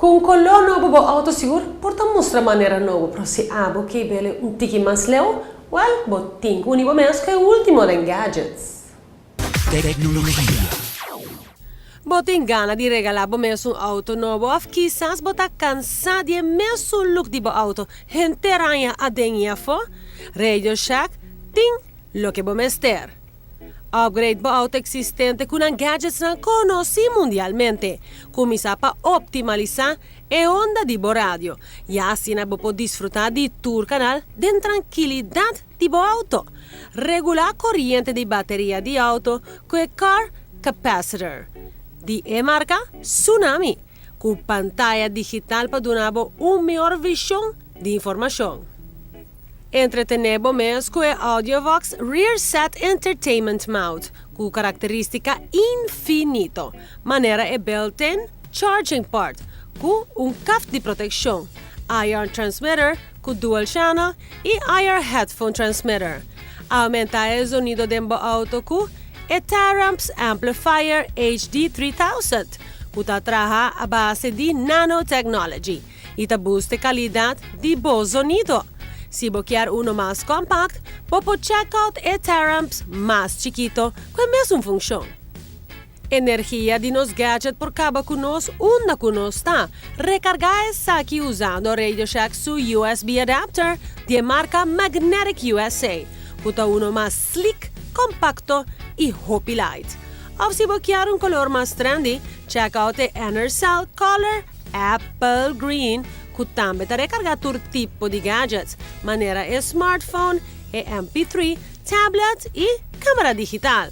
Com color novo bo autoseguro, porta mostra maneira nova para se abo que bele tiki mais leu, well, botin univo menos que o último de gadgets. Tecnologia. Botin gana di regalar bo menos auto novo, af quizás bota cansado de menos look di bo auto, gente ranha a denha fo, Radio Shack, ting, lo que bo mester. Upgrade bo auto existente com gadgets não conhece mundialmente. Começa para optimalizar a onda de bo rádio. E assim bo pode desfrutar de tour canal de tranquilidade de bo auto. Regular corrente de bateria de auto com o car capacitor. De marca Tsunami. Com pantalla digital para dar uma melhor visão de informação. Entretenebo mes com o Audiovox Rear Set Entertainment Mount, com característica infinito. Maneira é built-in charging port, com caf de proteção. IR transmitter, com dual channel e IR headphone transmitter. Aumenta o sonido do auto com o Taramps Amplifier HD 3000, que trabalha a base de nanotechnology e boosta a qualidade de bom sonido. Se você quer uno mais compacto, pode check out o Taramps mais chiquito com a mesma função. Energia de nos gadgets por cabo conosco onde conosco está. Recargar essa aqui usando o Radio Shack su USB adapter de marca Magnetic USA. Puta uno mais slick, compacto e hoppy light. Ou se você quer color mais trendy, check out o Enercell Color Apple Green, que também está recarregado todo tipo de gadgets, maneira smartphone, MP3, tablet e câmera digital.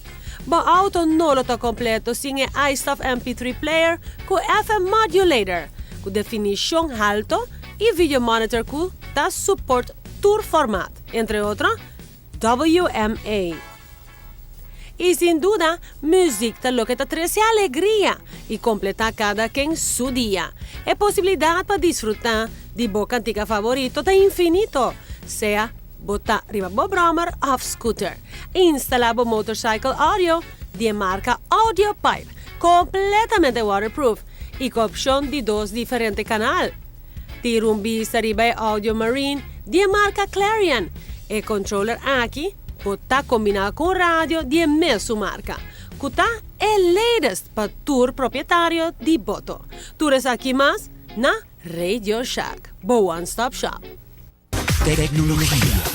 O auto não está completo sem o iStuff MP3 player com FM modulator, com definição alta e video monitor que dá suporte todo formato, entre outros, WMA. E sem dúvida, música é o que traz alegria e completa cada quem seu dia. É possibilidade para desfrutar de boa cantiga favorito da infinito, seja botar riba bo brommer ou scooter. Instalar bo motorcycle audio de marca Audio Pipe, completamente waterproof e com opção de 2 diferentes canais. Ter vista riba Audio Marine de marca Clarion e controller aqui pode combinar com rádio de mesma marca. Que é latest para tour proprietário de boto. Tours aqui mais na Radio Shack, bo one-stop shop. Tecnologia.